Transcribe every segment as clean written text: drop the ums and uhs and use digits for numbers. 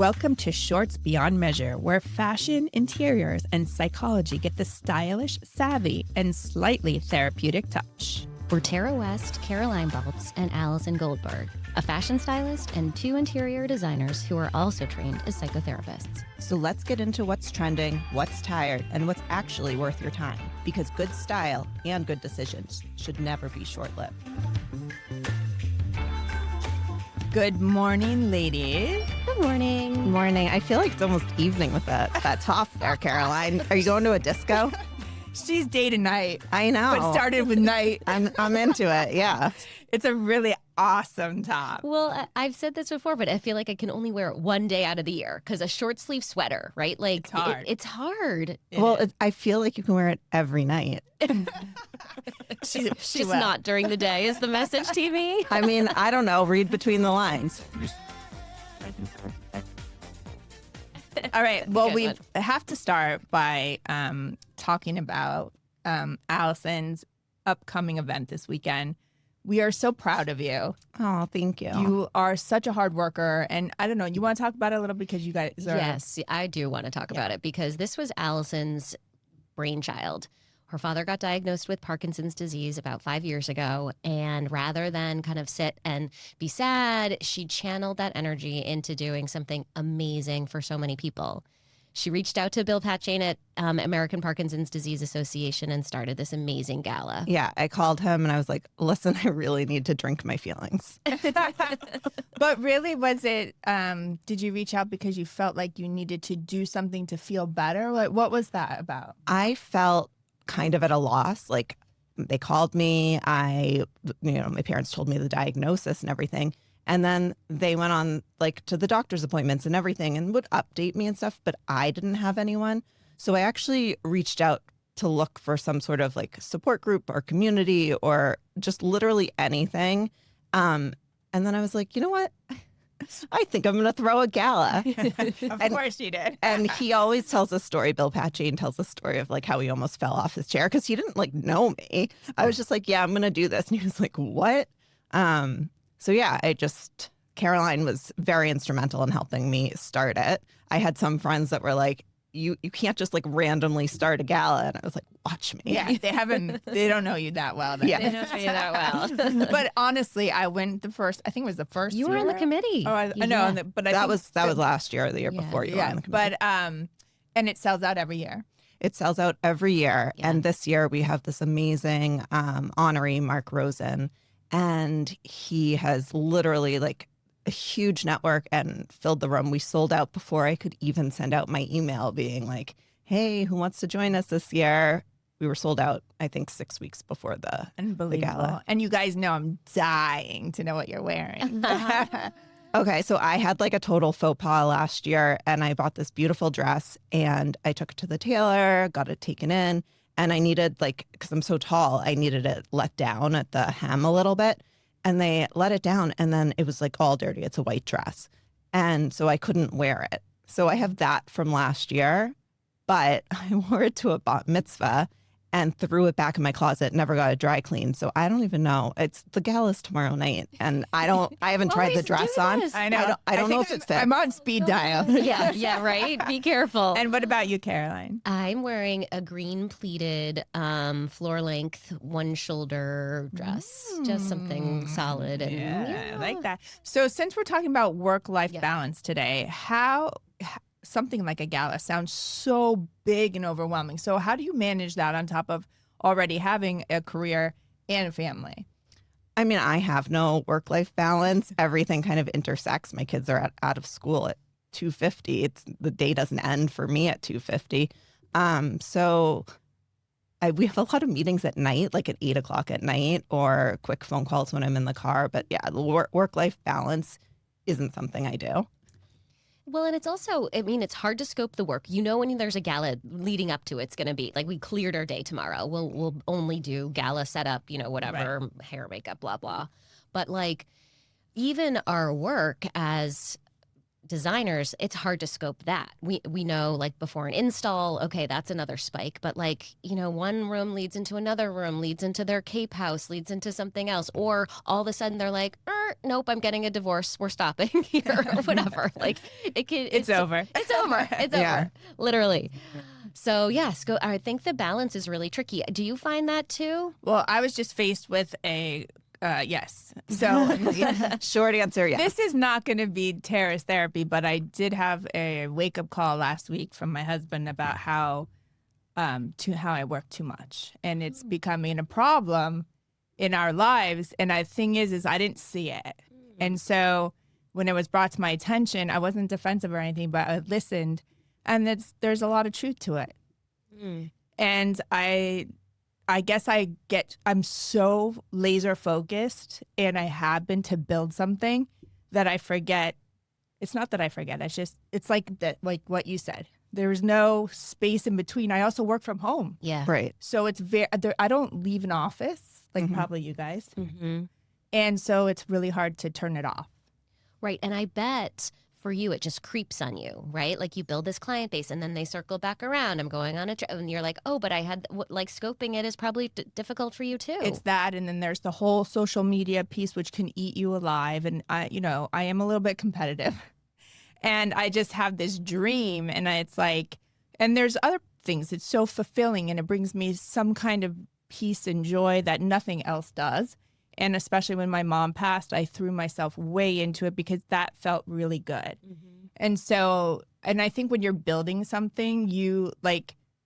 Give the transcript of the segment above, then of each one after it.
Welcome to Shorts Beyond Measure, where fashion, interiors, and psychology get the stylish, savvy, and slightly therapeutic touch. We're Tara West, Caroline Baltz, and Allison Goldberg, a fashion stylist and 2 interior designers who are also trained as psychotherapists. So let's get into what's trending, what's tired, and what's actually worth your time. Because good style and good decisions should never be short-lived. Good morning, ladies. Good morning. Good morning. I feel like it's almost evening with that top there, Caroline. Are you going to a disco? She's day to night. I know. But started with night. I'm into it, yeah. It's a really awesome top. Well, I've said this before, but I feel like I can only wear it one day out of the year because a short sleeve sweater, right? Like it's hard. It's hard. I feel like you can wear it every night. She's not during the day is the message, TV. I mean, I don't know. Read between the lines. All right. Well, we have to start by talking about Allison's upcoming event this weekend. We are so proud of you. Oh, thank you. You are such a hard worker. And I don't know, you want to talk about it a little because you guys are... Yes, I do want to talk about it because this was Allison's brainchild. Her father got diagnosed with Parkinson's disease about 5 years ago. And rather than kind of sit and be sad, she channeled that energy into doing something amazing for so many people. She reached out to Bill Patchain at American Parkinson's Disease Association and started this amazing gala. Yeah, I called him and I was like, listen, I really need to drink my feelings. But really, was it, did you reach out because you felt like you needed to do something to feel better? Like, what was that about? I felt kind of at a loss. Like, they called me. My parents told me the diagnosis and everything. And then they went on like to the doctor's appointments and everything and would update me and stuff, but I didn't have anyone. So I actually reached out to look for some sort of like support group or community or just literally anything. And then I was like, you know what? I think I'm going to throw a gala. Of course you did. And he always tells a story. Bill Patchain tells a story of like how he almost fell off his chair because he didn't like know me. I was just like, yeah, I'm going to do this. And he was like, what? So yeah, Caroline was very instrumental in helping me start it. I had some friends that were like, you can't just like randomly start a gala. And I was like, watch me. Yeah, they don't know you that well. Then. Yeah. They don't know you that well. But honestly, I went I think it was the first You were on the committee. Oh, I know. But that was last year or the year before you were on the committee. But, and it sells out every year. It sells out every year. Yeah. And this year we have this amazing honoree, Mark Rosen. And he has literally like a huge network and filled the room. We sold out before I could even send out my email being like, hey, who wants to join us this year? We were sold out, I think, 6 weeks before the gala. And you guys know I'm dying to know what you're wearing. Okay, so I had like a total faux pas last year and I bought this beautiful dress and I took it to the tailor, got it taken in. And I needed, like, because I'm so tall, I needed it let down at the hem a little bit. And they let it down, and then it was, like, all dirty. It's a white dress. And so I couldn't wear it. So I have that from last year, but I wore it to a bat mitzvah and threw it back in my closet, never got it dry cleaned. So I don't even know. It's the gala's tomorrow night, and I haven't tried the dress on. I know. I don't know if it fits. I'm on speed dial. Yeah, right? Be careful. And what about you, Caroline? I'm wearing a green pleated floor-length one-shoulder dress. Just something solid. And I like that. So since we're talking about work-life balance today, how something like a gala sounds so big and overwhelming. So how do you manage that on top of already having a career and a family? I mean, I have no work-life balance. Everything kind of intersects. My kids are out of school at 2:50. The day doesn't end for me at 2:50. So we have a lot of meetings at night, like at 8 o'clock at night, or quick phone calls when I'm in the car. But yeah, the work-life balance isn't something I do. Well, and it's also, I mean, it's hard to scope the work. You know, when there's a gala leading up to it's going to be, like, we cleared our day tomorrow. We'll only do gala setup, whatever, hair, makeup, blah, blah. But, like, even our work as designers, it's hard to scope that. We know like before an install, okay, that's another spike, but like, you know, one room leads into another room, leads into their cape house, leads into something else, or all of a sudden they're like, nope, I'm getting a divorce, we're stopping here or whatever. Like it's over. It's over. It's over. Literally. So yes, I think the balance is really tricky. Do you find that too? Well, I was just faced with a yes. So short answer, yes. This is not going to be terrorist therapy, but I did have a wake up call last week from my husband about how I work too much, and it's becoming a problem in our lives. And the thing is I didn't see it, and so when it was brought to my attention, I wasn't defensive or anything, but I listened, and there's a lot of truth to it. And I guess I'm so laser focused, and I have been, to build something that I forget. It's not that I forget. It's like that, like what you said. There's no space in between. I also work from home. Yeah. Right. So it's I don't leave an office like probably you guys. And so it's really hard to turn it off. Right. And I bet for you, it just creeps on you, right? Like you build this client base and then they circle back around. I'm going on a trip, and you're like, oh, but I had like scoping it is probably difficult for you too. It's that. And then there's the whole social media piece, which can eat you alive. And I am a little bit competitive, and I just have this dream, and it's like, and there's other things. It's so fulfilling, and it brings me some kind of peace and joy that nothing else does. And especially when my mom passed, I threw myself way into it because that felt really good. And so, and I think when you're building something, you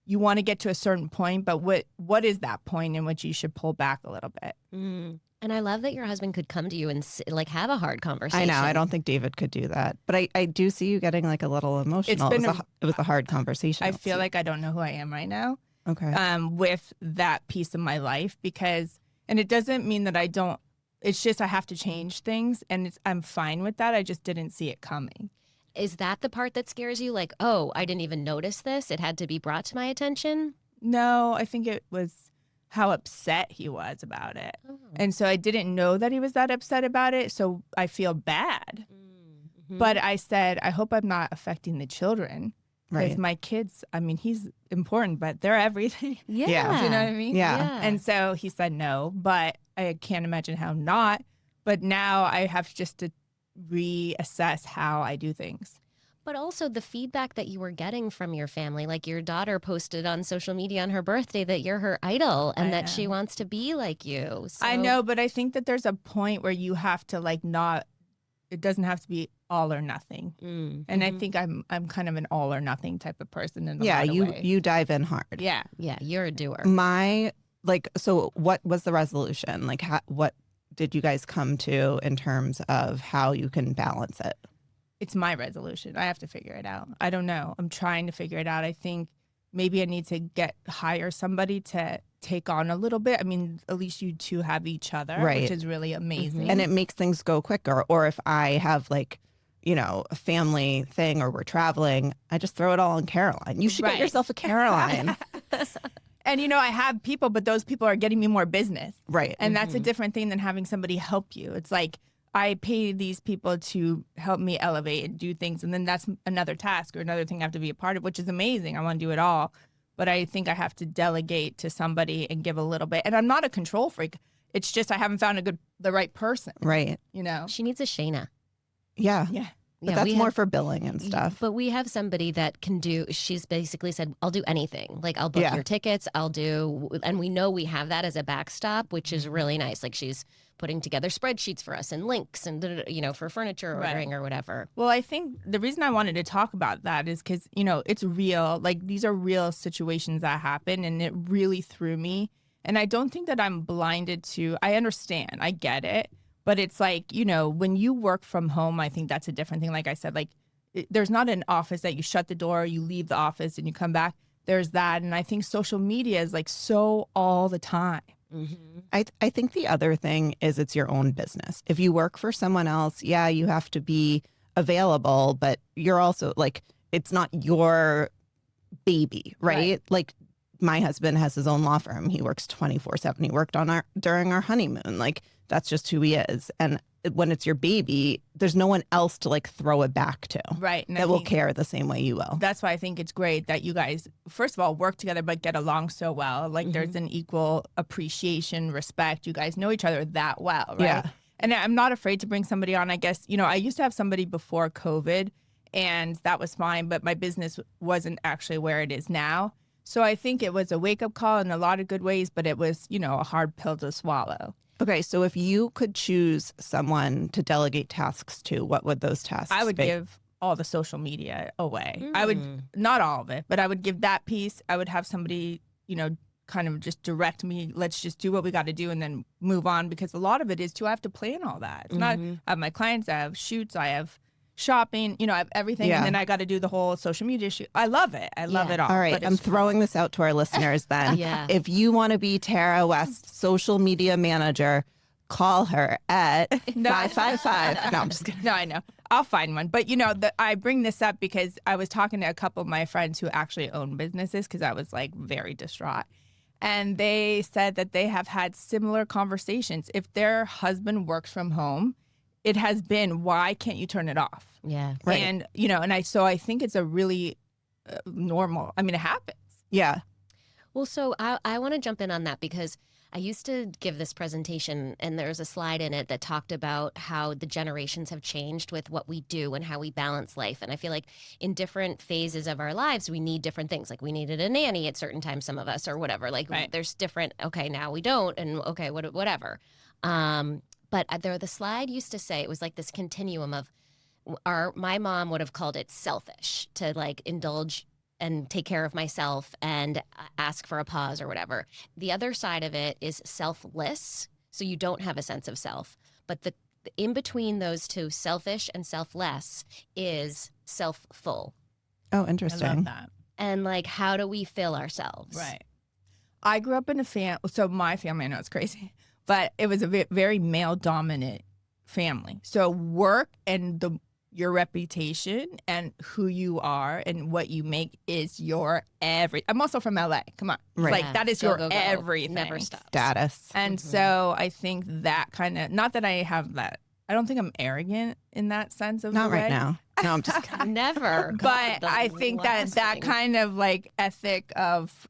want to get to a certain point, but what is that point in which you should pull back a little bit? And I love that your husband could come to you and like have a hard conversation. I know. I don't think David could do that, but I do see you getting like a little emotional. It was a hard conversation. I feel like I don't know who I am right now. Okay. With that piece of my life, because. And it doesn't mean that I don't, it's just I have to change things, and I'm fine with that. I just didn't see it coming. Is that the part that scares you? Like, oh, I didn't even notice this. It had to be brought to my attention? No, I think it was how upset he was about it. And so I didn't know that he was that upset about it, so I feel bad. But I said, I hope I'm not affecting the children. Because my kids, I mean, he's important, but they're everything. Yeah. Do you know what I mean? Yeah. And so he said no, but I can't imagine how not. But now I have just to reassess how I do things. But also the feedback that you were getting from your family, like your daughter posted on social media on her birthday that you're her idol and that she wants to be like you. So... I know, but I think that there's a point where you have to it doesn't have to be all or nothing. And I think I'm kind of an all or nothing type of person in a lot of ways. You dive in hard. Yeah, you're a doer. So what was the resolution? Like, what did you guys come to in terms of how you can balance it? It's my resolution. I have to figure it out. I don't know. I'm trying to figure it out. I think maybe I need to hire somebody to take on a little bit. I mean, at least you two have each other, which is really amazing. And it makes things go quicker. Or if I have a family thing or we're traveling, I just throw it all on Caroline. You should get yourself a Caroline. And, I have people, but those people are getting me more business. Right. And that's a different thing than having somebody help you. It's like I pay these people to help me elevate and do things. And then that's another task or another thing I have to be a part of, which is amazing. I want to do it all. But I think I have to delegate to somebody and give a little bit. And I'm not a control freak. It's just I haven't found the right person. Right. She needs a Shayna. Yeah. Yeah. But that's more for billing and stuff. But we have somebody that can she's basically said, I'll do anything. Like, I'll book your tickets. And we know we have that as a backstop, which is really nice. Like, she's putting together spreadsheets for us and links and, for furniture ordering or whatever. Well, I think the reason I wanted to talk about that is because, it's real. Like, these are real situations that happen, and it really threw me. And I don't think that I'm blinded to, I understand, I get it. But it's like, when you work from home, I think that's a different thing. Like I said, there's not an office that you shut the door, you leave the office and you come back. There's that. And I think social media is so all the time. I think the other thing is it's your own business. If you work for someone else, you have to be available, but you're also it's not your baby, right? Like my husband has his own law firm. He works 24/7. He worked during our honeymoon. that's just who he is. And when it's your baby, there's no one else to like throw it back to. Right. And that will care the same way you will. That's why I think it's great that you guys, first of all, work together, but get along so well. Like there's an equal appreciation, respect. You guys know each other that well, right? Yeah. And I'm not afraid to bring somebody on. I guess, I used to have somebody before COVID and that was fine, but my business wasn't actually where it is now. So I think it was a wake-up call in a lot of good ways, but it was, a hard pill to swallow. Okay, so if you could choose someone to delegate tasks to, what would those tasks be? I would give all the social media away. I would, not all of it, but I would give that piece. I would have somebody, kind of just direct me, let's just do what we got to do and then move on, because a lot of it is too, I have to plan all that. It's not, I have my clients, I have shoots, I have shopping, I have everything, and then I got to do the whole social media shoot. I love it. I love it all. All right, I'm throwing this out to our listeners then. If you want to be Tara West's social media manager, call her at 555. No, I'm just kidding. No, I know. I'll find one. But, I bring this up because I was talking to a couple of my friends who actually own businesses because I was like very distraught. And they said that they have had similar conversations. If their husband works from home, it has been, why can't you turn it off? Yeah. Right. And, I think it's a really normal, it happens. Yeah. Well, so I want to jump in on that because I used to give this presentation and there's a slide in it that talked about how the generations have changed with what we do and how we balance life. And I feel like in different phases of our lives, we need different things. Like we needed a nanny at certain times, some of us, or whatever. Like there's different, okay, now we don't, and okay, whatever. But the slide used to say, it was like this continuum of my mom would have called it selfish, to like indulge and take care of myself and ask for a pause or whatever. The other side of it is selfless. So you don't have a sense of self. But the in between those two, selfish and selfless, is self-full. Oh, interesting. I love that. And like, how do we fill ourselves? Right. I grew up in a so my family, I know it's crazy, but it was a very male-dominant family. So work and your reputation and who you are and what you make is your everything. I'm also from LA. Come on. Right. Like that is your go. everything. Never stop. Status. And so I think that kind of, not that I have that, I don't think I'm arrogant in that sense of Not the way. right now. No, I'm just kidding. Never. But I think that kind of like ethic of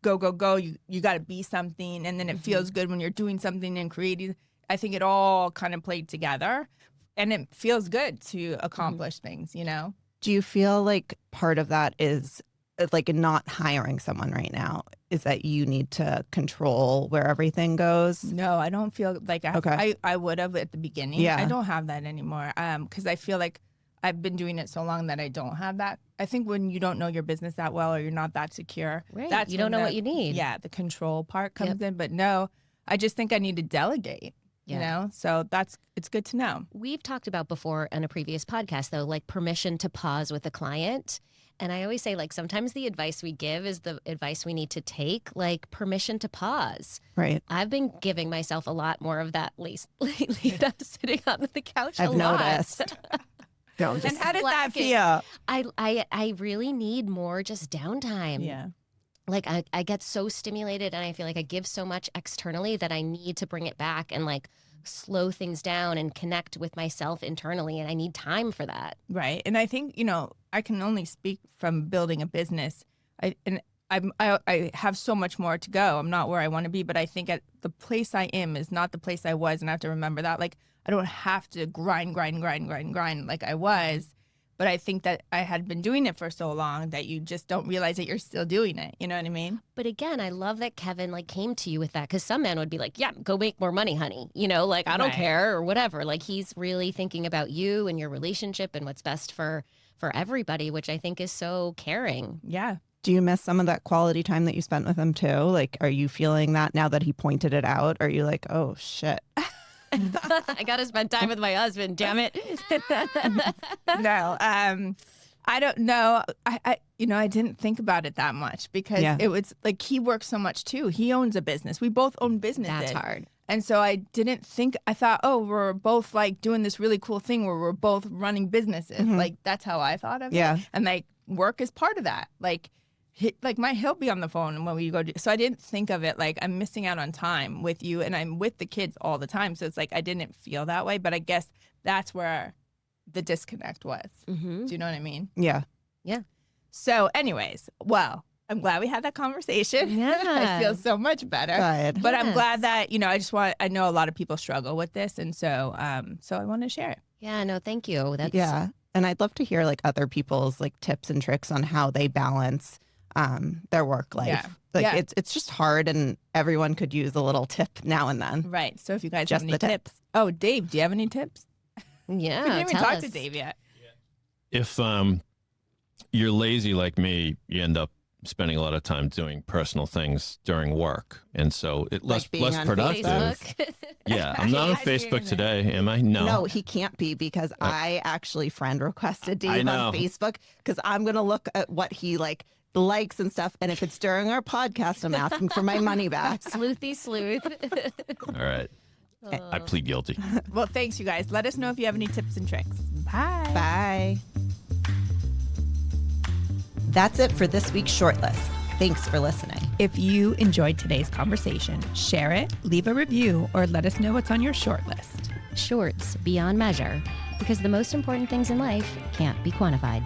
go, you got to be something, and then it feels good when you're doing something and creating. I think it all kind of played together, and it feels good to accomplish things, Do you feel like part of that is like not hiring someone right now is that you need to control where everything goes? No, I don't feel like I would have at the beginning. Yeah. I don't have that anymore because I feel like I've been doing it so long that I don't have that. I think when you don't know your business that well or you're not that secure, Right. You don't know what you need. Yeah, the control part comes in. But no, I just think I need to delegate. So it's good to know. We've talked about before in a previous podcast, though, like permission to pause with a client. And I always say, like, sometimes the advice we give is the advice we need to take, like permission to pause. Right. I've been giving myself a lot more of that lately. I'm sitting on the couch I've a lot. noticed. And how does that slacking. feel? I really need more just downtime. Yeah. Like I get so stimulated and I feel like I give so much externally that I need to bring it back and like slow things down and connect with myself internally, and I need time for that. Right. And I think, I can only speak from building a business. I have so much more to go. I'm not where I want to be, but I think at the place I am is not the place I was, and I have to remember that. Like I don't have to grind like I was. But I think that I had been doing it for so long that you just don't realize that you're still doing it. You know what I mean? But again, I love that Kevin like came to you with that, because some men would be like, yeah, go make more money, honey. Like I don't care or whatever. Like he's really thinking about you and your relationship and what's best for everybody, which I think is so caring. Yeah. Do you miss some of that quality time that you spent with him too? Like, are you feeling that now that he pointed it out? Or are you like, oh shit? I got to spend time with my husband, damn it. No, I don't know. I didn't think about it that much because it was like he works so much too. He owns a business. We both own businesses. That's hard. And so I didn't think, I thought, oh, we're both like doing this really cool thing where we're both running businesses. Like that's how I thought of it. And like work is part of that. Like he'll be on the phone when we go so I didn't think of it like I'm missing out on time with you, and I'm with the kids all the time, so it's like I didn't feel that way, but I guess that's where the disconnect was. Do you know what I mean? Yeah. So anyways, well, I'm glad we had that conversation. Yeah. I feel so much better. Good. But I'm glad that, I know a lot of people struggle with this, and so I want to share it. Yeah, no, thank you. That's Yeah. And I'd love to hear like other people's like tips and tricks on how they balance their work life. Yeah. Like Yeah. it's just hard, and everyone could use a little tip now and then. Right. So if you guys Just have any the tips. Oh, Dave, do you have any tips? Yeah. We didn't even tell talk us. to Dave yet. If you're lazy like me, you end up spending a lot of time doing personal things during work, and so it less Like being on productive. Facebook. Yeah, I'm not on I didn't Facebook know. today, am I? No. No, he can't be because I actually friend requested Dave know. on Facebook because I'm going to look at what he likes and stuff. And if it's during our podcast, I'm asking for my money back. Sleuthy sleuth. All right. I plead guilty. Well, thanks, you guys. Let us know if you have any tips and tricks. Bye. Bye. That's it for this week's shortlist. Thanks for listening. If you enjoyed today's conversation, share it, leave a review, or let us know what's on your short list. Shorts beyond measure, because the most important things in life can't be quantified.